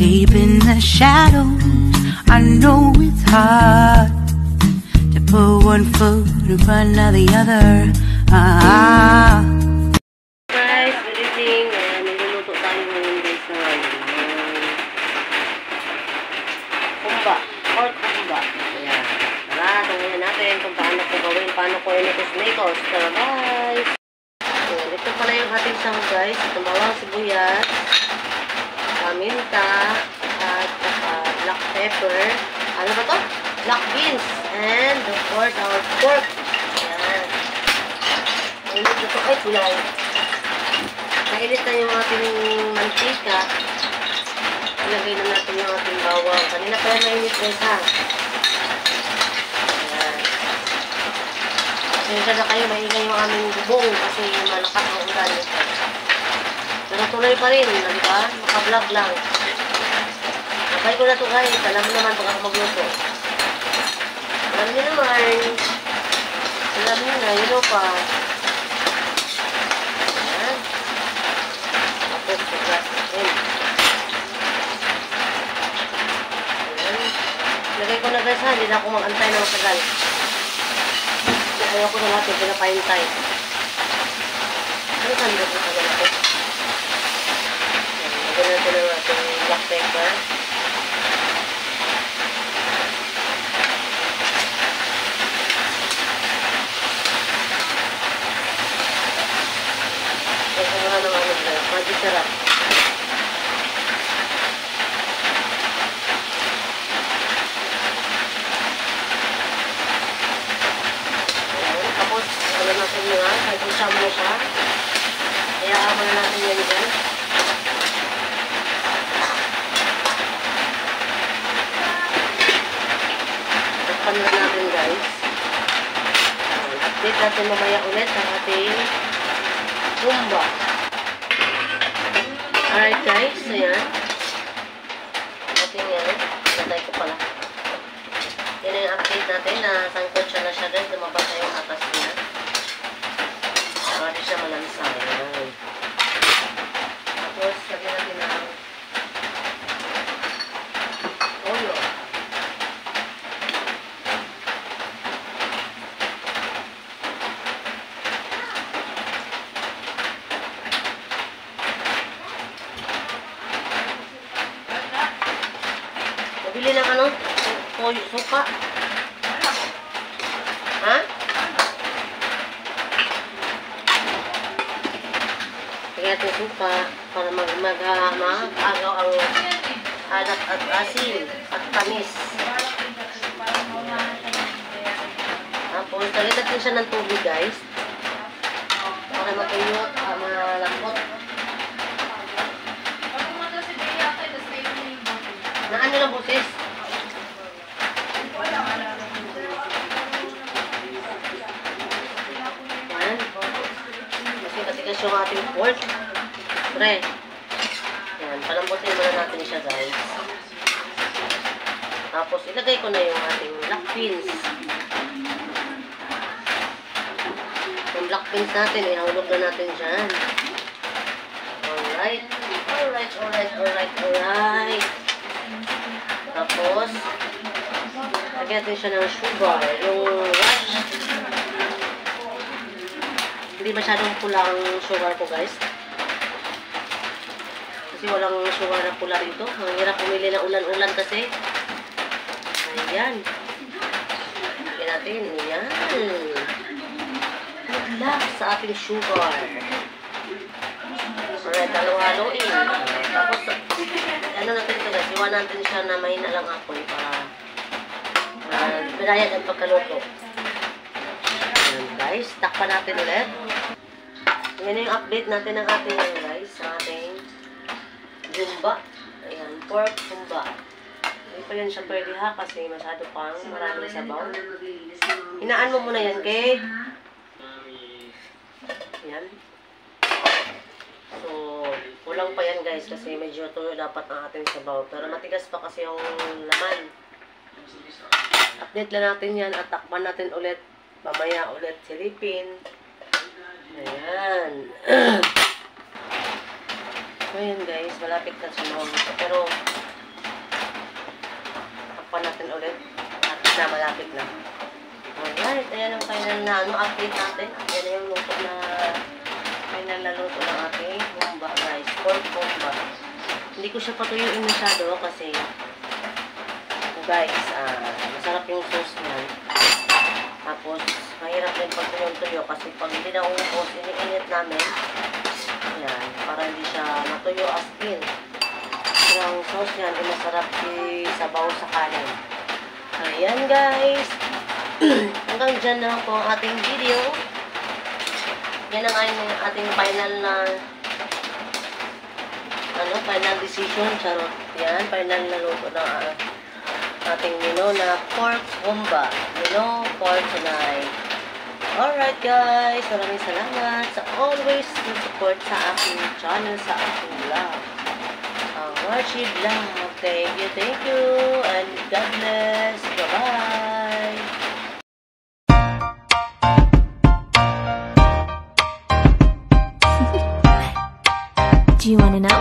Deep in the shadows, I know it's hard to put one foot in front of the other. Guys, good evening. Niluluto tayo ngayon guys na kumba, pork kumba. Ayan. Tara, tingnan natin kung paano ko gawin, paano ko inikos-nikos. Tara guys. Ayan, ito pala yung ating sahog guys. Itong bawang sibuyas, paminta, at black pepper. Ano ba to? Black beans. And of course, our pork. Ayan. Mainit na ito. Ay, kulay. Mainit na yung ating mantika. Ilagay na natin yung ating bawang. Kanina pa yan mainit guys ha. Ayan. Kasi na kayo, maingay yung aming bubong kasi malakas ang ulan. Pero tuloy pa rin, diba? Maka-vlog lang. Sabay ko na ito guys. Alam mo naman pag ako magluto. Alam niyo naman. Alam niyo na, yun o pa. Ayan. Tapos, pagkas. Ayan. Lagay ko na guys ha. Hindi na ako mag-antay na matagal. Ayaw ko na natin pinapahintay. Ano saan ba ito tagal ako? Lagyan natin ang ating black pepper. Ito nga ng ano guys. Magic sarap. Tapos, ano natin nga, kahit usam mo siya. Kaya ako na natin yan dyan. Takpan na natin guys. Update natin mamaya ulit ang ating kumba. Alright guys, ayan. Ating yan. Natay ko pala. Yan yung update natin na sangkot siya na siya guys. Lumabas na yung atas niya. Para di siya malansa. Ayan. Tapos, lagyan natin ang toyo. Nabili ng ano? Toyo, suka. Ha? Lagyan natin suka para mag-agaw ang alat at asin at tamis. Tapos, lagyan natin siya ng tubig guys. Para matuyot, malambot. Naan nyo lang busis? Ayan. Kasi katigas yung ating pork. Pre. Ayan. Palambutin muna natin siya guys. Tapos ilagay ko na yung ating black beans. Yung black beans natin, ihulog na natin dyan. Alright. Alright, alright, alright, alright. Tapos, lagyan natin siya ng sugar. Yung rush. Hindi masyadong pula ang sugar ko guys. Kasi walang sugar na pula dito. Ang hirap pumili na ulan-ulan kasi. Ayan. Lagyan natin. Ayan. Good luck sa ating sugar. Alright, halo-haloin. Tapos, ano natin ito guys, iwan natin siya na mahina lang apoy para pinayag ang pagkaluto. Ayan guys, takpan natin ulit. Yan yung update natin ng ating guys, sa ating kumba. Ayan, pork kumba. Hindi pa yan siya pwede ha, kasi masyado pang maraming sabaw. Hinaan mo muna yan, Kate. Ayan. So, kulang pa yan guys kasi medyo tuyo dapat ang ating sabaw. Pero matigas pa kasi yung laman. Update lang natin yan at takpan natin ulit. Mamaya ulit silipin. Ayan. Ngayon guys, malapit na sa maluto. Pero, takpan natin ulit. Malapit na. Alright, ayan ang final na update natin. Ayan na yung luto na final na luto ng ating humba guys. Pork humba. Hindi ko siya patuyuin masyado kasi guys, masarap yung sauce niyan. Tapos, mahirap din pag tuyo kasi pag hindi na umupos, iniinit namin. Ayan, para hindi siya natuyo as in. Pero ang sauce niyan, masarap isabaw sa kanin. Ayan guys. Hanggang dyan na lang po ang ating video. Yan ang ating final na final decision. Charot. Yan, final na luto na ating menu na pork humba. Menu for tonight. Alright guys, maraming salamat sa always support sa aking channel, sa aking vlog. Archie Vlog. Thank you, and God bless. Bye-bye. Do you want to know?